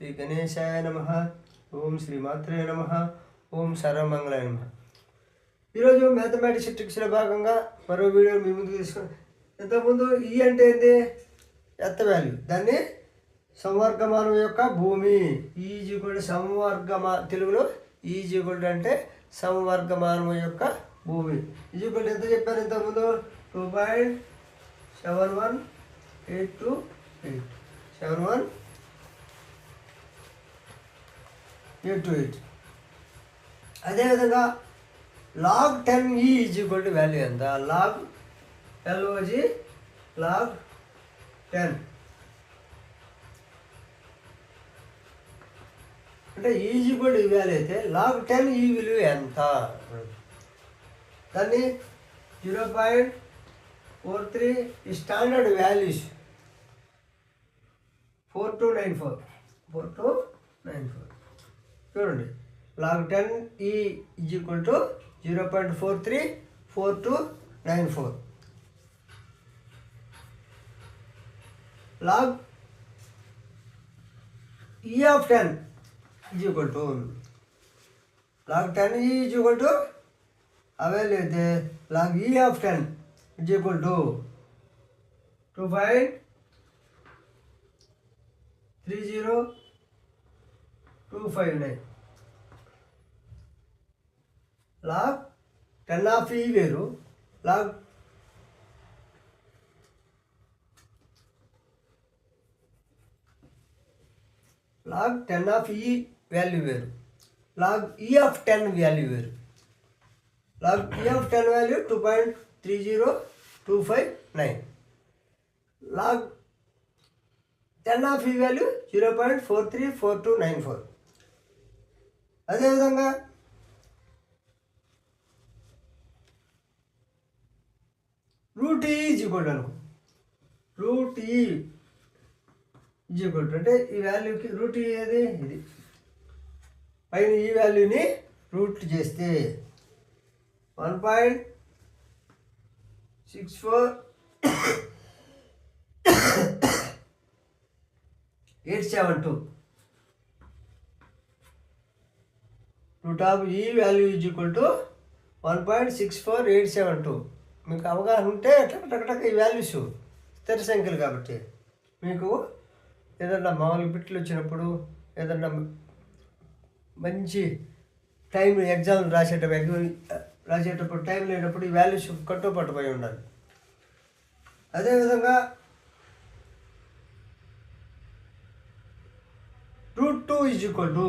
శ్రీ గణేశాయ నమః. ఓం శ్రీ మాత్రే నమః. ఓం సర్వమంగళాయ నమః. ఈరోజు మ్యాథమెటిక్స్ ట్రిక్స్లో భాగంగా మరో వీడియో మీ ముందుకు తీసుకుని, ఇంతకుముందు ఈ అంటే ఏంటి? ఎత్త వాల్యూ, దాన్ని సంవర్గమానం యొక్క భూమి. ఈజీకొల్డ్ తెలుగులో ఈజీకొల్డ్ అంటే సంవర్గమానం యొక్క భూమి. ఈజీకొల్డ్ ఎంత చెప్పాను ఇంతకుముందు? 2.71828 71828. అదేవిధంగా log 10e ఈజీకొల్డ్ వాల్యూ ఎంత? log log 10 అంటే ఈజీకొల్డ్ ఈ వాల్యూ అయితే log 10 ఈ విలువ ఎంత? దాన్ని 0.43 ఈ స్టాండర్డ్ వాల్యూస్ 4294 చూడండి. log 10e equal to 0.434294. log e of 10 equal to log 10e equal to avail అయితే log e of 10 equal to 2.30259. log 10 of e వేరు, log log 10 of e value వేరు, log e of 10 వాల్యూ వేరు. log e of 10 value 2.30259. log 10 of e value 0.434294. అదేవిధంగా route ఈ equal అనుకో. Route ఈ equal అంటే ఈ వాల్యూకి రూట్ ఈ ఏది? ఇది పైన ఈ వాల్యూని రూట్ చేస్తే 1.64872. రూట్ ఆఫ్ ఈ వాల్యూ ఈక్వల్ టు 1.64872. మీకు అవగాహన ఉంటే టక్ ఈ వాల్యూస్ స్థిర సంఖ్యలు కాబట్టి మీకు ఏదన్నా మామూలు బిట్లు వచ్చినప్పుడు, ఏదన్నా మంచి టైం ఎగ్జామ్ రాసేటప్పుడు టైం లేనప్పుడు ఈ వాల్యూస్ కట్టుపట్టుపోయి ఉండాలి. అదేవిధంగా రూట్ 2 ఈక్వల్ టు,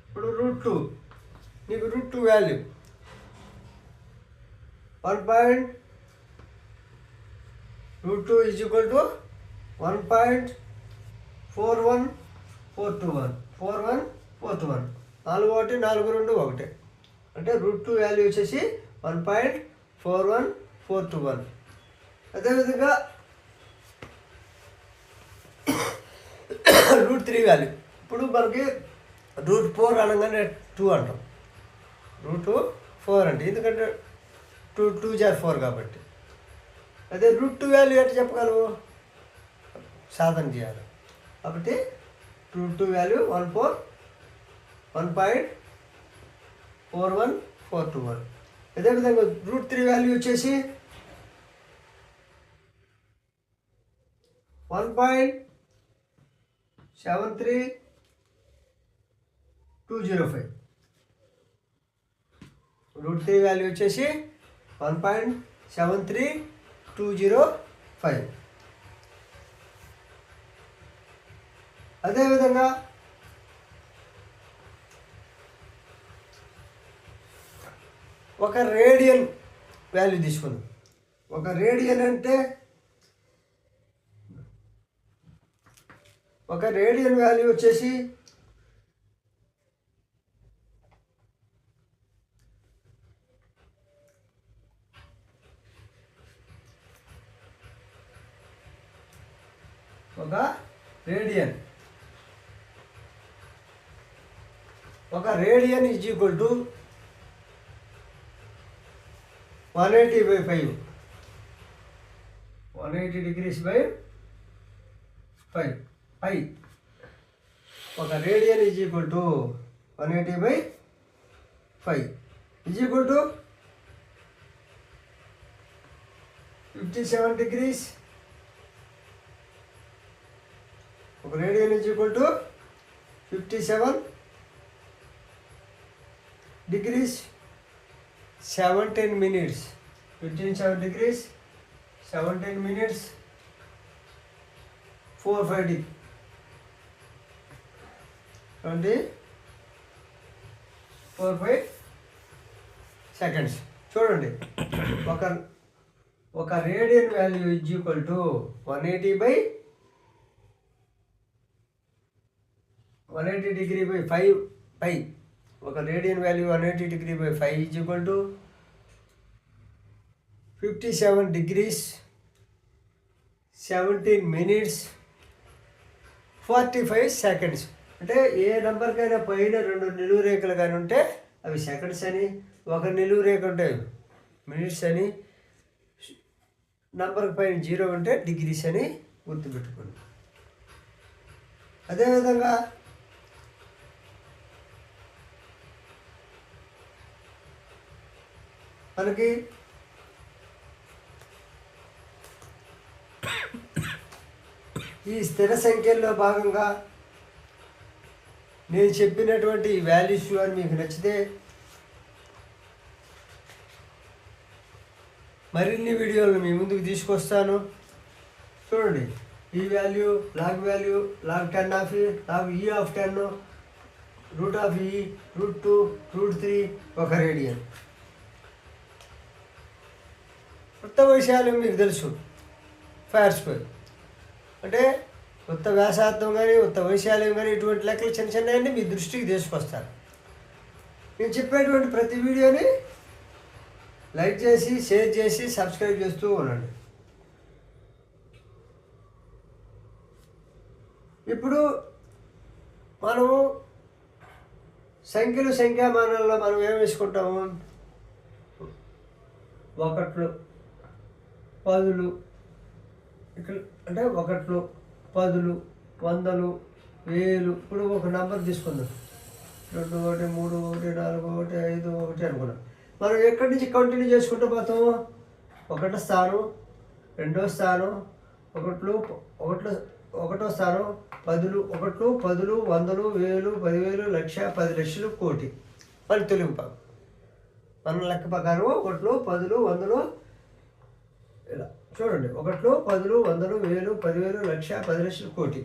ఇప్పుడు రూట్ 2 నీకు రూట్ 2 వాల్యూ 1.2 ఈక్వల్ టు 1.41421. 41421 4 అంటే రూట్ 2 వాల్యూ వచ్చేసి 1.41421. అదేవిధంగా రూట్ 3 వాల్యూ, ఇప్పుడు మనకి రూట్ 4 అనగానే 2 అంటాం, రూట్ 4 అంటే ఎందుకంటే 2 × 4 కాబట్టి. అదే రూట్ 2 వాల్యూ ఎట్లా చెప్పగలవు? సాధన చేయాలి కాబట్టి రూట్ 2 వాల్యూ 1.41421. అదేవిధంగా రూట్ 3 వాల్యూ వచ్చేసి 1.73205. రూట్ 3 వాల్యూ వచ్చేసి 1.73205. అదేవిధంగా ఒక రేడియన్ వాల్యూ తీసుకుందాం. ఒక రేడియన్ అంటే ఒక రేడియన్ వాల్యూ వచ్చేసి ఒక radian is equal to 180/5 180 degrees by 5 pi. ఒక radian is equal to 180/5 is equal to 57 degrees. ఒక radian is equal to 57 degrees 17 minutes. 57 degrees 17 minutes 450 45 seconds. చూడండి, ఒక radian value is equal to 180 degree by 5 pi. ఒక radian value 180 degree by 5 is equal to 57 degrees 17 minutes 45 seconds. అంటే ఏ నెంబర్కైనా పైన 2 నిలువు రేఖలు కానీ ఉంటే అవి సెకండ్స్ అని, ఒక నిలువు రేఖ ఉంటే మినిట్స్ అని, నంబర్కి పైన 0 ఉంటే డిగ్రీస్ అని గుర్తుపెట్టుకోండి. అదేవిధంగా మనకి ఈ స్థిర సంఖ్యల్లో భాగంగా నేను చెప్పినటువంటి వాల్యూస్ అని మీకు నచ్చితే మరిన్ని వీడియోలు మీ ముందుకు తీసుకొస్తాను. చూడండి, ఈ వాల్యూ లాగ్ 10 ఆఫ్ ఈ, లాగ్ ఈ ఆఫ్ 10, రూట్ ఆఫ్ ఈ, రూట్ 2, రూట్ 3 ఒక రేడియన్. కొత్త విషయాలు మీకు తెలుసు. ఫైర్ స్క్వేర్ అంటే కొత్త వ్యాసార్థం కానీ కొత్త వైశాల్యం కానీ ఇటువంటి లెక్కలు చిన్న చిన్నవన్నీ మీ దృష్టికి తీసుకొస్తారు. నేను చెప్పేటువంటి ప్రతి వీడియోని లైక్ చేసి, షేర్ చేసి, సబ్స్క్రైబ్ చేస్తూ ఉండండి. ఇప్పుడు మనము సంఖ్యామానంలో మనం ఏం వేసుకుంటాము? 1, 10 ఇక్కడ అంటే 1, 10, 100, 1000. ఇప్పుడు ఒక నెంబర్ తీసుకుందాం, 2, 1, 3, 1, 4, 1, 5, 1 అనుకున్నాం. మనం ఎక్కడి నుంచి కంటిన్యూ చేసుకుంటూ పోతాము? 1వ స్థానం, 2వ స్థానం, 1వ స్థానం, 10, 1, 10, 100, 1000, 10,000, లక్ష, 10 లక్షలు, కోటి. మన తెలుగు భాగం మన లెక్క ప్రకారం 1, 10, 100 ఇలా చూడండి. 1, 10, 100, 1000, 10,000, లక్ష, 10 లక్షలు, కోటి.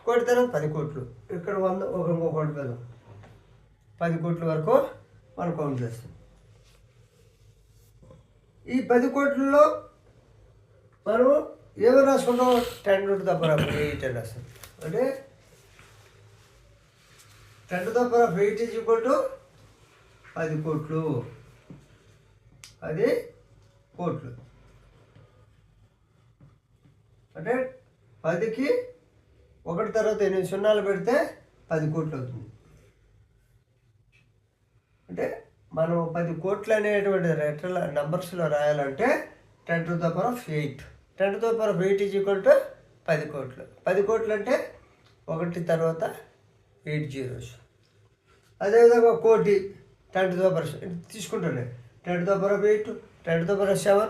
కోటి తర్వాత 10 కోట్లు. ఇక్కడ 100 ఇంకో కోటి పెద్దాం, 10 కోట్ల వరకు మనం కౌంట్ చేస్తాం. ఈ 10 కోట్లలో మనం ఏమో రాసుకుంటాం? 10 to the power of 8 అని రాస్తాం. అంటే 10 to the power of 8 is equal to 10 కోట్లు. 10 కోట్లు అంటే 10కి 1 తర్వాత 8 సున్నాలు పెడితే 10 కోట్లు అవుతుంది. అంటే మనం 10 కోట్లు అనేటువంటి లెటర్ల నంబర్స్లో రాయాలంటే 10 to the power of 8. 10 to the power of 8 is equal to 10 కోట్లు. 10 కోట్లు అంటే 1 తర్వాత 8 zeros. అదేవిధంగా కోటి 10 to the power తీసుకుంటాను. 10 to the power of 8, 10 to the power of 7,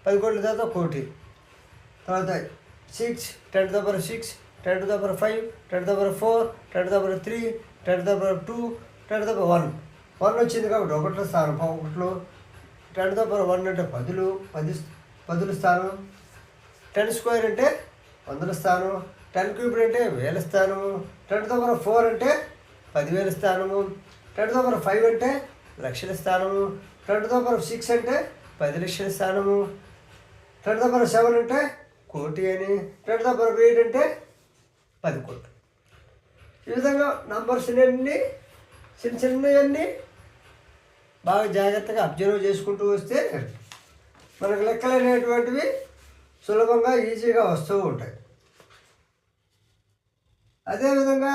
10 కోట్ల తర్వాత కోటి. తర్వాత 6, 10 to the power of 6, 10 to the power of 5, 10 to the power of 4, 10 to the power of 3, 10 to the power of 2, 10 to the power of 1. 1 వచ్చింది కాబట్టి 1వ స్థానం 1. 10 to the power of 1 అంటే 10ల స్థానం. 10 స్క్వేర్ అంటే 100ల స్థానం. 10 క్యూబ్డ్ అంటే 1000 స్థానము. 10 to the power of 4 అంటే 10,000 స్థానము. 10 to the power of 5 అంటే లక్షల స్థానము. 10 to the power of 6 అంటే 10 లక్షల స్థానము. 10 to the power of 7 అంటే కోటి అని. 10 to the power of 8 అంటే 10 కోట్లు. ఈ విధంగా నంబర్స్ అన్నీ చిన్నవన్నీ బాగా జాగ్రత్తగా అబ్జర్వ్ చేసుకుంటూ వస్తే మనకు లెక్కలు అనేటువంటివి సులభంగా ఈజీగా వస్తూ ఉంటాయి. అదేవిధంగా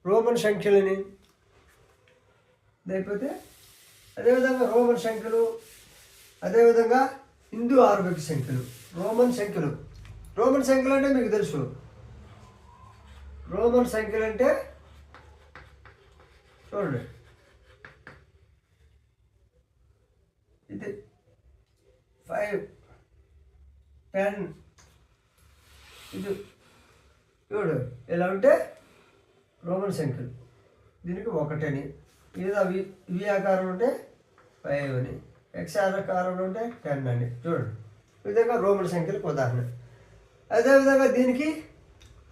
రోమన్ సంఖ్యలని లేకపోతే అదేవిధంగా రోమన్ సంఖ్యలు అదేవిధంగా హిందూ అరబిక్ సంఖ్యలు, రోమన్ సంఖ్యలు. రోమన్ సంఖ్యలు అంటే మీకు తెలుసు. రోమన్ సంఖ్యలు అంటే చూడండి, ఇది 5, 10, ఇది చూడు ఎలా ఉంటే రోమన్ సంఖ్యలు. దీనికి 1 అని, లేదా వి ఆకారం ఉంటే 5 అని, ఎక్స్ ఆకారంలో ఉంటే 10 అని. చూడండి, ఈ విధంగా రోమన్ సంఖ్యలకు ఉదాహరణ. అదేవిధంగా దీనికి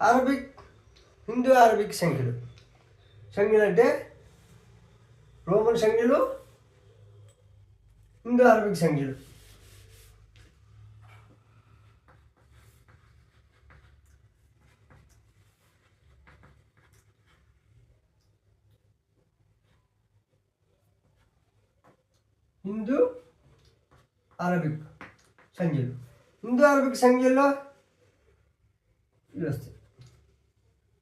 అరబిక్, హిందూ అరబిక్ సంఖ్యలు. సంఖ్యలు అంటే రోమన్ సంఖ్యలు, హిందూ అరబిక్ సంఖ్యలు. హిందూ అరబిక్ సంఖ్యలు. హిందూ అరబిక్ సంఖ్యల్లో ఇవి వస్తాయి,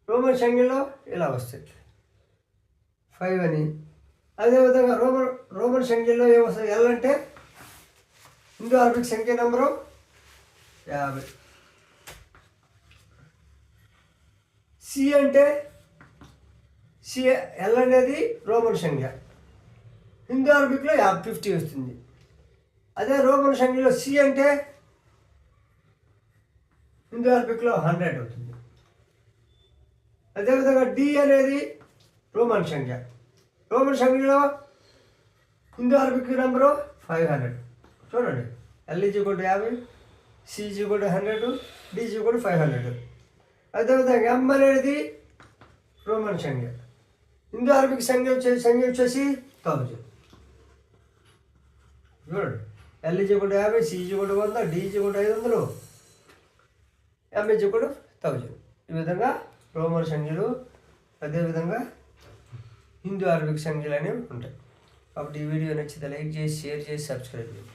రోమన్ సంఖ్యల్లో ఇలా వస్తాయి 5 అని. అదేవిధంగా రోమన్ సంఖ్యల్లో ఏమొస్తాయి? ఎల్ అంటే హిందూ అరబిక్ సంఖ్య నెంబరు 50. సి అంటే ఎల్ అనేది రోమన్ సంఖ్య, హిందూ అరబిక్లో 50 వస్తుంది. అదే రోమన్ సంఖ్యలో సి అంటే హిందూ అరబిక్లో 100 అవుతుంది. అదేవిధంగా డి అనేది రోమన్ సంఖ్య, రోమన్ సంఖ్యలో హిందూ అరబిక్ నెంబరు 500. చూడండి, L is equal to 50, C is equal to 100, D is equal to 500. అదేవిధంగా ఎం అనేది రోమన్ సంఖ్య, హిందూ అరబిక్ సంఖ్య వచ్చేసి 1000. చూడండి, L is equal to 50, C is equal to 100, D is equal to 500, M is equal to 1000. ఈ విధంగా Roman సంఖ్యలు, అదేవిధంగా హిందూ అరబిక్ సంఖ్యలు అనేవి ఉంటాయి. కాబట్టి ఈ వీడియో నచ్చితే లైక్ చేసి, షేర్ చేసి, సబ్స్క్రైబ్ చేయండి.